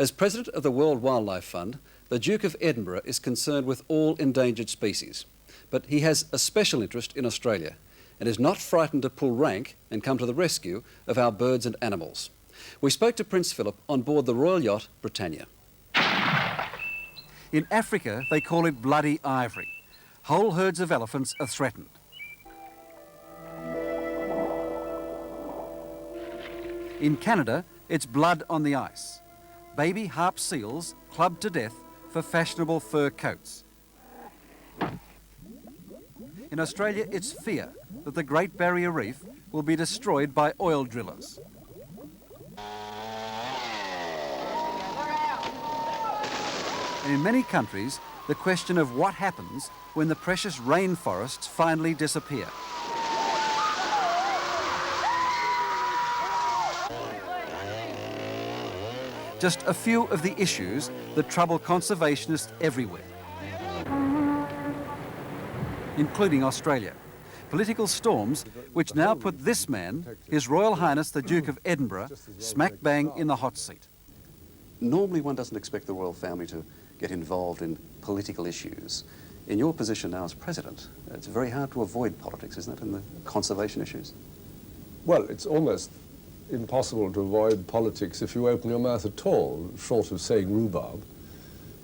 As President of the World Wildlife Fund, the Duke of Edinburgh is concerned with all endangered species. But he has a special interest in Australia and is not frightened to pull rank and come to the rescue of our birds and animals. We spoke to Prince Philip on board the Royal Yacht Britannia. In Africa, they call it bloody ivory. Whole herds of elephants are threatened. In Canada, it's blood on the ice. Baby harp seals clubbed to death for fashionable fur coats. In Australia, it's fear that the Great Barrier Reef will be destroyed by oil drillers. And in many countries, the question of what happens when the precious rainforests finally disappear. Just a few of the issues that trouble conservationists everywhere, including Australia. Political storms which now put this man, His Royal Highness the Duke of Edinburgh, smack bang in the hot seat. Normally one doesn't expect the royal family to get involved in political issues. In your position now as President, it's very hard to avoid politics, isn't it, in the conservation issues? Well, it's almost impossible to avoid politics if you open your mouth at all, short of saying rhubarb,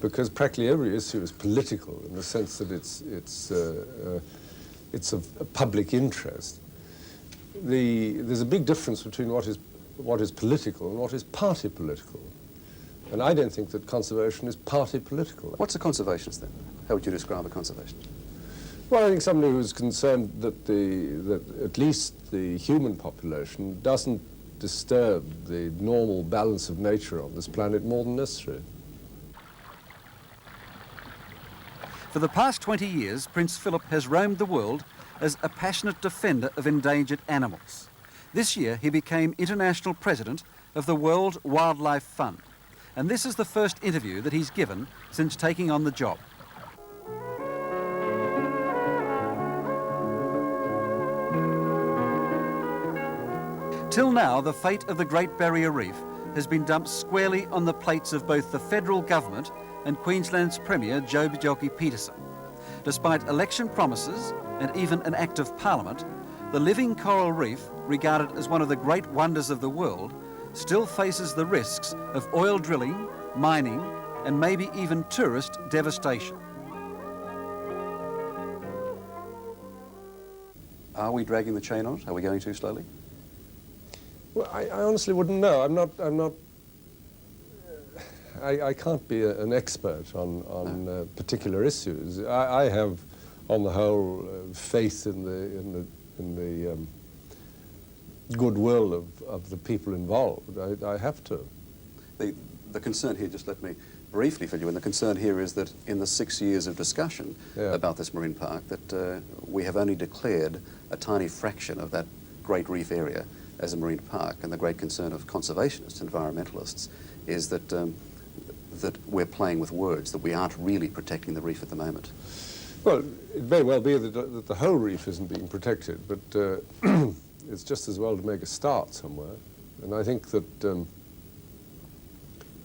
because practically every issue is political in the sense that it's of public interest. There's a big difference between what is political and what is party political. And I don't think that conservation is party political. What's a conservationist then? How would you describe a conservationist? Well, I think somebody who's concerned that at least the human population doesn't disturb the normal balance of nature on this planet more than necessary. For the past 20 years, Prince Philip has roamed the world as a passionate defender of endangered animals. This year, he became International President of the World Wildlife Fund. And this is the first interview that he's given since taking on the job. Till now, the fate of the Great Barrier Reef has been dumped squarely on the plates of both the federal government and Queensland's Premier Joe Bjelke-Petersen. Despite election promises and even an act of Parliament, the living coral reef, regarded as one of the great wonders of the world, still faces the risks of oil drilling, mining, and maybe even tourist devastation. Are we dragging the chain on it? Are we going too slowly? Well, I honestly wouldn't know. I can't be an expert on particular issues. I have, on the whole, faith in the goodwill of the people involved. I have to. The concern here, just let me briefly fill you in, the concern here is that in the 6 years of discussion about this marine park, that we have only declared a tiny fraction of that great reef area as a marine park, and the great concern of conservationists, environmentalists, is that that we're playing with words, that we aren't really protecting the reef at the moment. Well, it may well be that the whole reef isn't being protected, but it's just as well to make a start somewhere. And I think that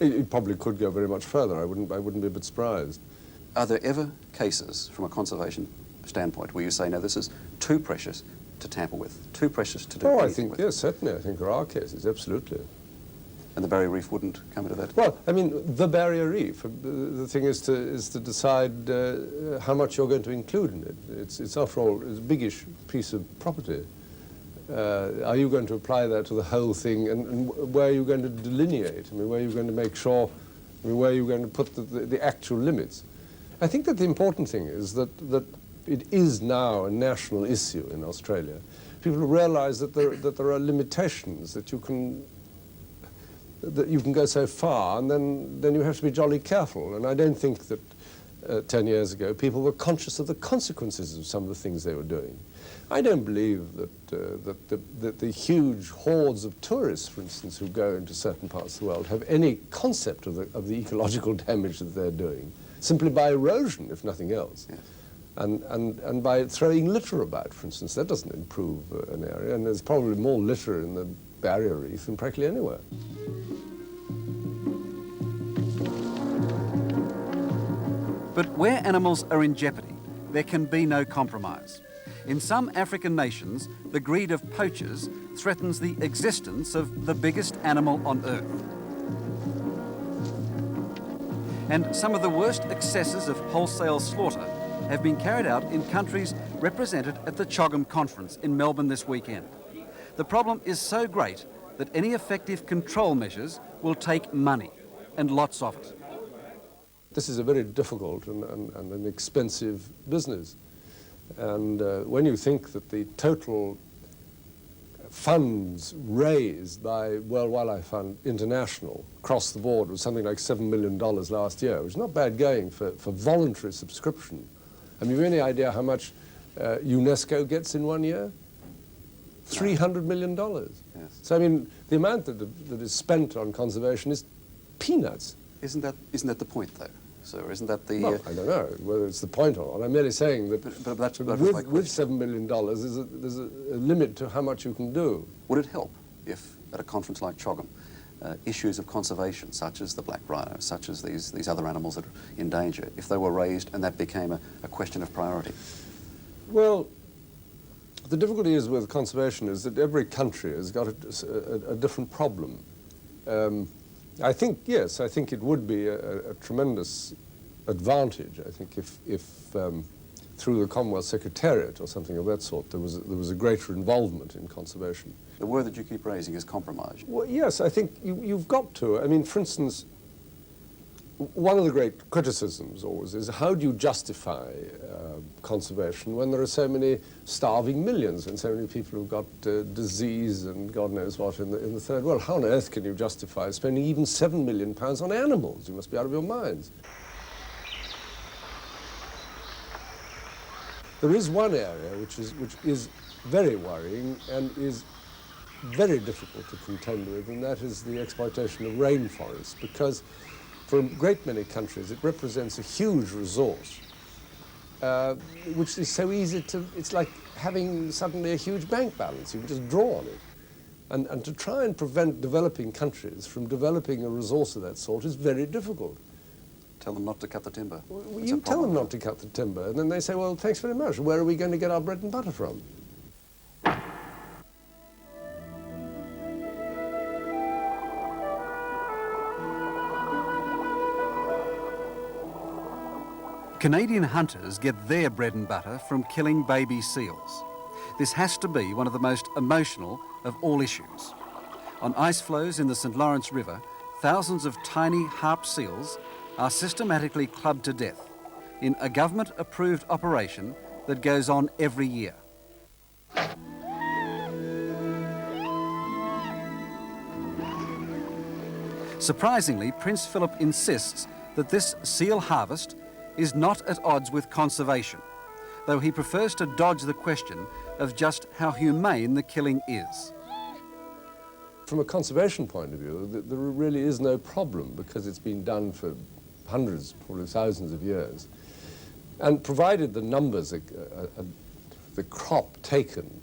it probably could go very much further. I wouldn't be a bit surprised. Are there ever cases, from a conservation standpoint, where you say, no, this is too precious to tamper with, too precious to do anything I think, with? yes, certainly. I think there are cases, absolutely. And the Barrier Reef wouldn't come into that? Well, I mean, the Barrier Reef, the thing is to decide how much you're going to include in it. It's after all, it's a biggish piece of property. Are you going to apply that to the whole thing, and where are you going to delineate? I mean, where are you going to make sure, where are you going to put the actual limits? I think that the important thing is that it is now a national issue in Australia. People realize that there are limitations, that you can go so far, and then you have to be jolly careful. And I don't think that 10 years ago people were conscious of the consequences of some of the things they were doing. I don't believe that the huge hordes of tourists, for instance, who go into certain parts of the world have any concept of the ecological damage that they're doing, simply by erosion, if nothing else. Yes. And by throwing litter about, for instance. That doesn't improve an area, and there's probably more litter in the Barrier Reef than practically anywhere. But where animals are in jeopardy, there can be no compromise. In some African nations, the greed of poachers threatens the existence of the biggest animal on Earth. And some of the worst excesses of wholesale slaughter have been carried out in countries represented at the CHOGM conference in Melbourne this weekend. The problem is so great that any effective control measures will take money, and lots of it. This is a very difficult and an expensive business. And when you think that the total funds raised by World Wildlife Fund International across the board was something like $7 million last year, which is not bad going for voluntary subscription. I mean, have you any idea how much UNESCO gets in 1 year? $300 million. Yes. So, I mean, the amount that is spent on conservation is peanuts. Isn't that the point, though? So isn't that the... Well, I don't know whether it's the point or not. I'm merely saying that but that's with $7 million, there's a limit to how much you can do. Would it help if, at a conference like CHOGM, issues of conservation, such as the black rhino, such as these other animals that are in danger, if they were raised and that became a question of priority? Well, the difficulty is with conservation is that every country has got a different problem. I think, yes, I think it would be a tremendous advantage, I think, if through the Commonwealth Secretariat or something of that sort, there was a greater involvement in conservation. The word that you keep raising is compromise. Well, yes, I think you've got to. I mean, for instance, one of the great criticisms always is how do you justify conservation when there are so many starving millions and so many people who've got disease and God knows what in the third world? How on earth can you justify spending even £7 million on animals? You must be out of your minds. There is one area which is very worrying and is very difficult to contend with, and that is the exploitation of rainforests, because for a great many countries it represents a huge resource, which is so easy to, it's like having suddenly a huge bank balance. You can just draw on it. And to try and prevent developing countries from developing a resource of that sort is very difficult. Tell them not to cut the timber. Well, you tell them not to cut the timber, and then they say, well, thanks very much. Where are we going to get our bread and butter from? Canadian hunters get their bread and butter from killing baby seals. This has to be one of the most emotional of all issues. On ice floes in the St. Lawrence River, thousands of tiny harp seals are systematically clubbed to death in a government-approved operation that goes on every year. Surprisingly, Prince Philip insists that this seal harvest is not at odds with conservation, though he prefers to dodge the question of just how humane the killing is. From a conservation point of view, there really is no problem because it's been done for hundreds, probably thousands of years. And provided the numbers, the crop taken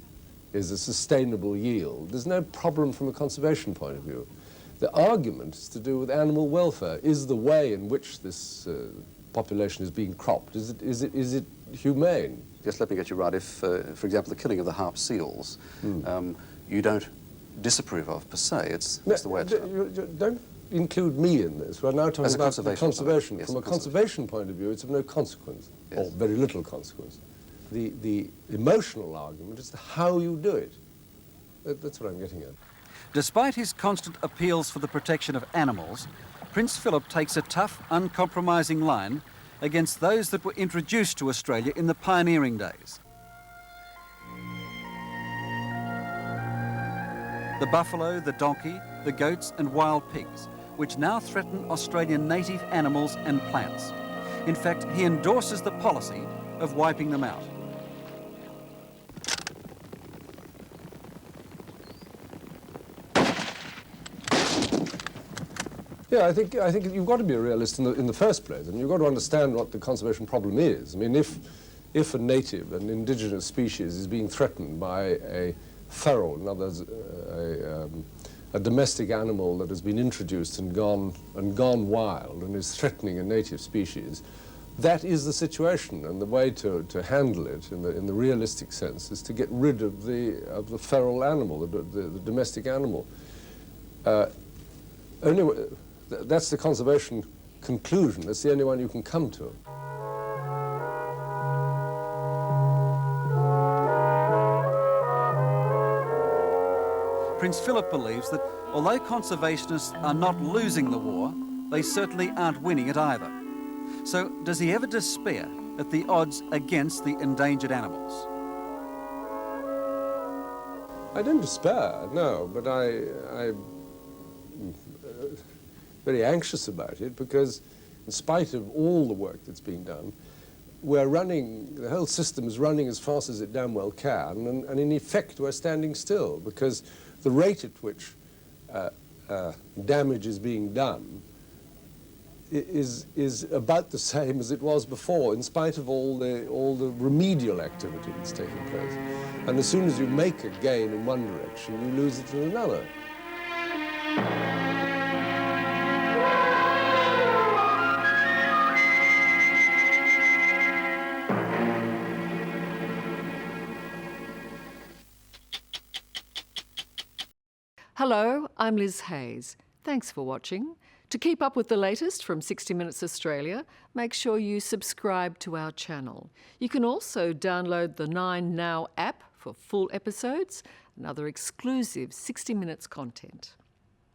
is a sustainable yield, there's no problem from a conservation point of view. The argument is to do with animal welfare. Is the way in which this population is being cropped, is it humane? Just let me get you right. If, for example, the killing of the harp seals, you don't disapprove of per se, it's the way it's done. Don't include me in this. We're now talking about conservation. Yes, from a conservation point of view, it's of no consequence, or very little consequence. The emotional argument is how you do it. That's what I'm getting at. Despite his constant appeals for the protection of animals, Prince Philip takes a tough, uncompromising line against those that were introduced to Australia in the pioneering days. The buffalo, the donkey, the goats and wild pigs, which now threaten Australian native animals and plants. In fact, he endorses the policy of wiping them out. Yeah, I think you've got to be a realist in the first place, and you've got to understand what the conservation problem is. I mean, if a native, an indigenous species, is being threatened by a feral, in other words, a domestic animal that has been introduced and gone wild and is threatening a native species, that is the situation, and the way to handle it in the realistic sense is to get rid of the feral animal, the domestic animal. That's the conservation conclusion. That's the only one you can come to. Prince Philip believes that although conservationists are not losing the war, they certainly aren't winning it either. So does he ever despair at the odds against the endangered animals? I don't despair, no, but I'm very anxious about it, because in spite of all the work that's being done, the whole system is running as fast as it damn well can, and in effect we're standing still, because the rate at which damage is being done is about the same as it was before, in spite of all the remedial activity that's taking place. And as soon as you make a gain in one direction, you lose it in another. Hello, I'm Liz Hayes. Thanks for watching. To keep up with the latest from 60 Minutes Australia, make sure you subscribe to our channel. You can also download the 9 Now app for full episodes and other exclusive 60 Minutes content.